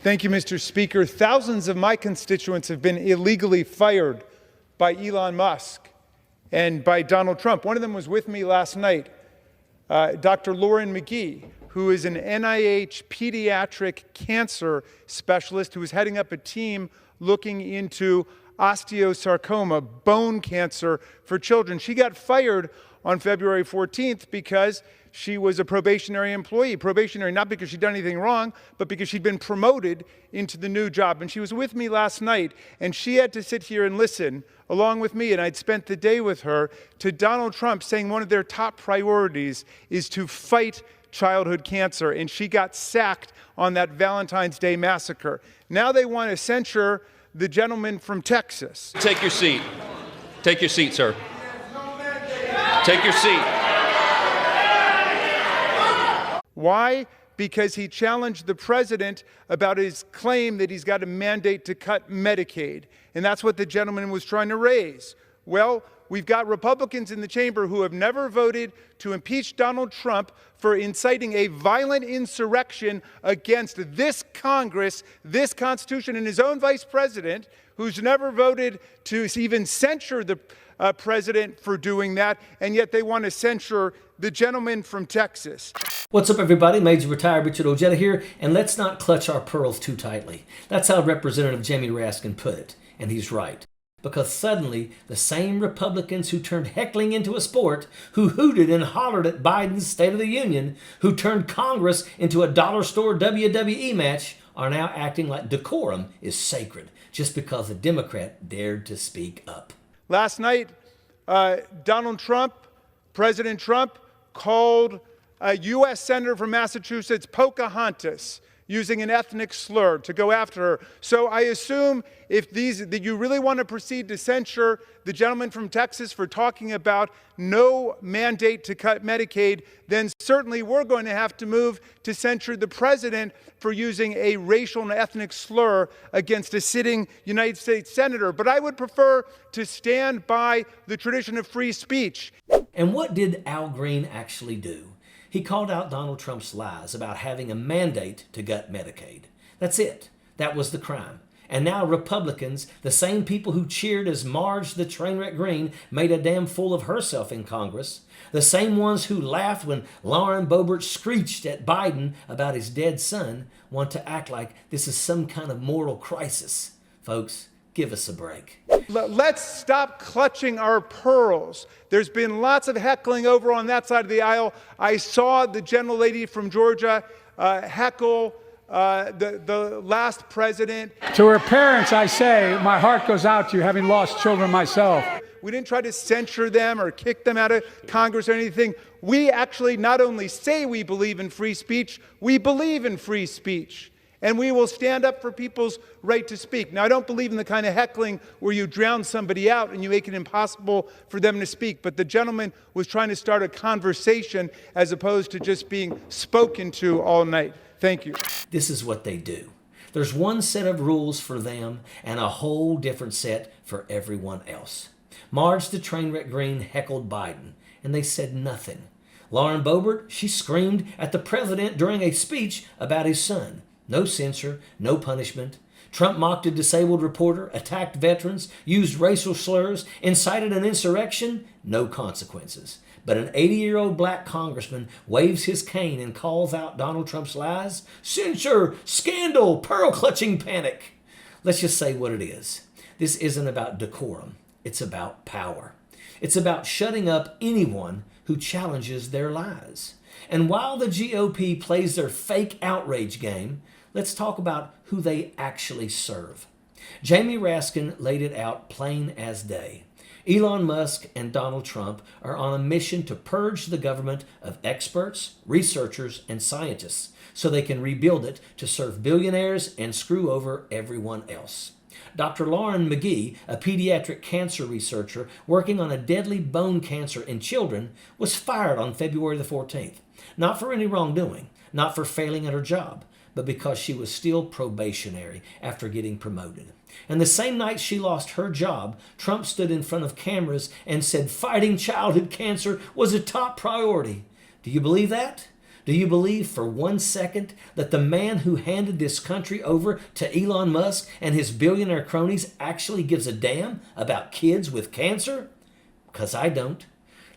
Thank you, Mr. Speaker. Thousands of my constituents have been illegally fired by Elon Musk and by Donald Trump. One of them was with me last night, Dr. Lauren McGee, who is an NIH pediatric cancer specialist who is heading up a team looking into osteosarcoma, bone cancer for children. She got fired on February 14th because she was a probationary employee. Probationary not because she'd done anything wrong, but because she'd been promoted into the new job. And she was with me last night, and she had to sit here and listen along with me, and I'd spent the day with her, to Donald Trump saying one of their top priorities is to fight childhood cancer, and she got sacked on that Valentine's Day massacre. Now they want to censure the gentleman from Texas. Take your seat. Take your seat, sir. Take your seat. Why? Because he challenged the president about his claim that he's got a mandate to cut Medicaid. And that's what the gentleman was trying to raise. Well, we've got Republicans in the chamber who have never voted to impeach Donald Trump for inciting a violent insurrection against this Congress, this Constitution, and his own vice president, who's never voted to even censure the president for doing that, and yet they want to censure the gentleman from Texas. What's up, everybody? Major Retired Richard Ojeda here, and let's not clutch our pearls too tightly. That's how Representative Jamie Raskin put it, and he's right. Because suddenly, the same Republicans who turned heckling into a sport, who hooted and hollered at Biden's State of the Union, who turned Congress into a dollar store WWE match, are now acting like decorum is sacred, just because a Democrat dared to speak up. Last night, Donald Trump, President Trump, called a U.S. Senator from Massachusetts Pocahontas, using an ethnic slur to go after her. So I assume that you really want to proceed to censure the gentleman from Texas for talking about no mandate to cut Medicaid, then certainly we're going to have to move to censure the president for using a racial and ethnic slur against a sitting United States senator. But I would prefer to stand by the tradition of free speech. And what did Al Green actually do? He called out Donald Trump's lies about having a mandate to gut Medicaid. That's it. That was the crime. And now Republicans, the same people who cheered as Marge the Trainwreck Greene made a damn fool of herself in Congress, the same ones who laughed when Lauren Boebert screeched at Biden about his dead son, want to act like this is some kind of moral crisis. Folks, give us a break. Let's stop clutching our pearls. There's been lots of heckling over on that side of the aisle. I saw the gentlelady from Georgia heckle the last president. To her parents, I say, my heart goes out to you, having lost children myself. We didn't try to censure them or kick them out of Congress or anything. We actually not only say we believe in free speech, we believe in free speech. And we will stand up for people's right to speak. Now, I don't believe in the kind of heckling where you drown somebody out and you make it impossible for them to speak. But the gentleman was trying to start a conversation as opposed to just being spoken to all night. Thank you. This is what they do. There's one set of rules for them and a whole different set for everyone else. Marge the Trainwreck Greene heckled Biden, and they said nothing. Lauren Boebert, she screamed at the president during a speech about his son. No censure, no punishment. Trump mocked a disabled reporter, attacked veterans, used racial slurs, incited an insurrection, no consequences. But an 80-year-old black congressman waves his cane and calls out Donald Trump's lies. Censure, scandal, pearl-clutching panic. Let's just say what it is. This isn't about decorum. It's about power. It's about shutting up anyone who challenges their lies. And while the GOP plays their fake outrage game, let's talk about who they actually serve. Jamie Raskin laid it out plain as day. Elon Musk and Donald Trump are on a mission to purge the government of experts, researchers, and scientists so they can rebuild it to serve billionaires and screw over everyone else. Dr. Lauren McGee, a pediatric cancer researcher working on a deadly bone cancer in children, was fired on February the 14th. Not for any wrongdoing, not for failing at her job, but because she was still probationary after getting promoted. And the same night she lost her job, Trump stood in front of cameras and said fighting childhood cancer was a top priority. Do you believe that? Do you believe for 1 second that the man who handed this country over to Elon Musk and his billionaire cronies actually gives a damn about kids with cancer? Because I don't.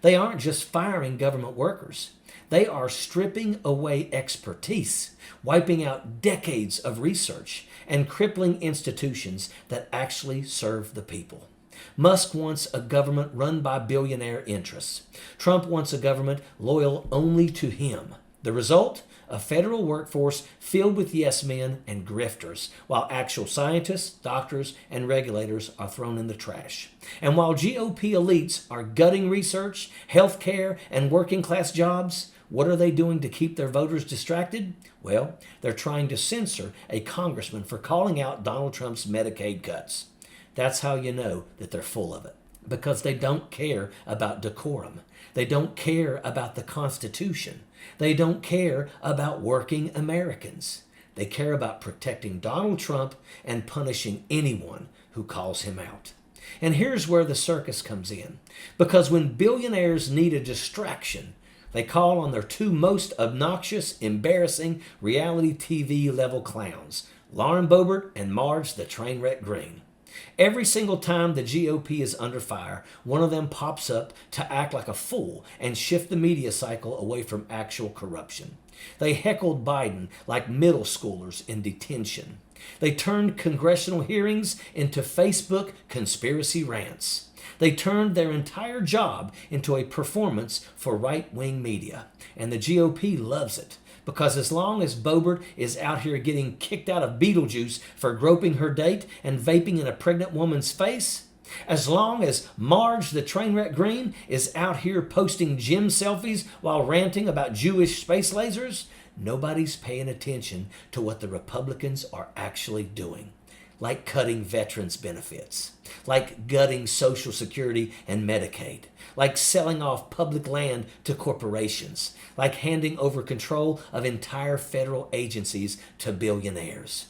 They aren't just firing government workers. They are stripping away expertise, wiping out decades of research, and crippling institutions that actually serve the people. Musk wants a government run by billionaire interests. Trump wants a government loyal only to him. The result? A federal workforce filled with yes men and grifters, while actual scientists, doctors, and regulators are thrown in the trash. And while GOP elites are gutting research, health care, and working class jobs, what are they doing to keep their voters distracted? Well, they're trying to censor a congressman for calling out Donald Trump's Medicaid cuts. That's how you know that they're full of it. Because they don't care about decorum. They don't care about the Constitution. They don't care about working Americans. They care about protecting Donald Trump and punishing anyone who calls him out. And here's where the circus comes in. Because when billionaires need a distraction, they call on their two most obnoxious, embarrassing reality TV level clowns, Lauren Boebert and Marge the Trainwreck Greene. Every single time the GOP is under fire, one of them pops up to act like a fool and shift the media cycle away from actual corruption. They heckled Biden like middle schoolers in detention. They turned congressional hearings into Facebook conspiracy rants. They turned their entire job into a performance for right-wing media. And the GOP loves it. Because as long as Boebert is out here getting kicked out of Beetlejuice for groping her date and vaping in a pregnant woman's face, as long as Marge the Trainwreck Greene is out here posting gym selfies while ranting about Jewish space lasers, nobody's paying attention to what the Republicans are actually doing. Like cutting veterans' benefits, like gutting Social Security and Medicaid, like selling off public land to corporations, like handing over control of entire federal agencies to billionaires.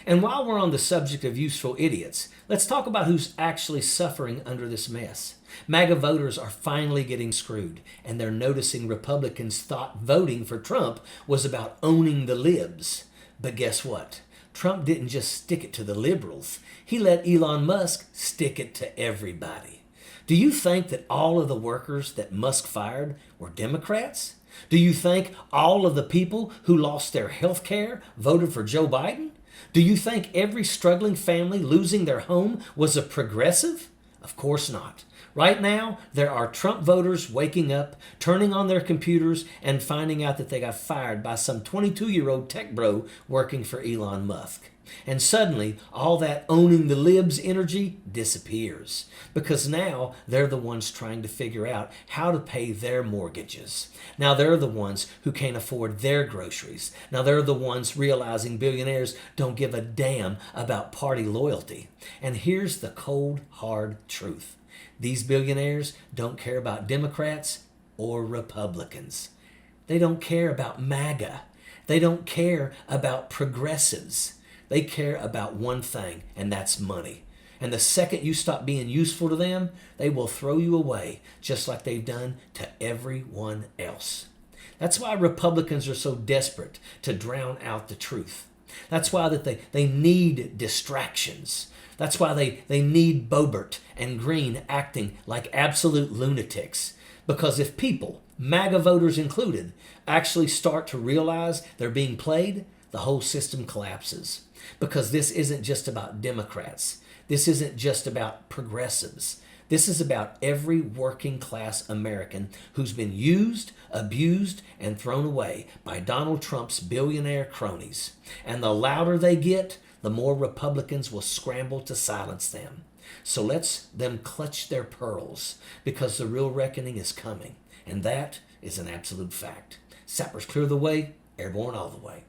And while we're on the subject of useful idiots, let's talk about who's actually suffering under this mess. MAGA voters are finally getting screwed, and they're noticing Republicans thought voting for Trump was about owning the libs. But guess what? Trump didn't just stick it to the liberals. He let Elon Musk stick it to everybody. Do you think that all of the workers that Musk fired were Democrats? Do you think all of the people who lost their health care voted for Joe Biden? Do you think every struggling family losing their home was a progressive? Of course not. Right now, there are Trump voters waking up, turning on their computers, and finding out that they got fired by some 22-year-old tech bro working for Elon Musk. And suddenly, all that owning the libs energy disappears. Because now, they're the ones trying to figure out how to pay their mortgages. Now, they're the ones who can't afford their groceries. Now, they're the ones realizing billionaires don't give a damn about party loyalty. And here's the cold, hard truth. These billionaires don't care about Democrats or Republicans. They don't care about MAGA. They don't care about progressives. They care about one thing, and that's money. And the second you stop being useful to them, they will throw you away, just like they've done to everyone else. That's why Republicans are so desperate to drown out the truth. That's why they need distractions. That's why they need Boebert and Greene acting like absolute lunatics. Because if people, MAGA voters included, actually start to realize they're being played, the whole system collapses. Because this isn't just about Democrats. This isn't just about progressives. This is about every working class American who's been used, abused, and thrown away by Donald Trump's billionaire cronies. And the louder they get, the more Republicans will scramble to silence them. So let's them clutch their pearls, because the real reckoning is coming. And that is an absolute fact. Sappers clear the way, airborne all the way.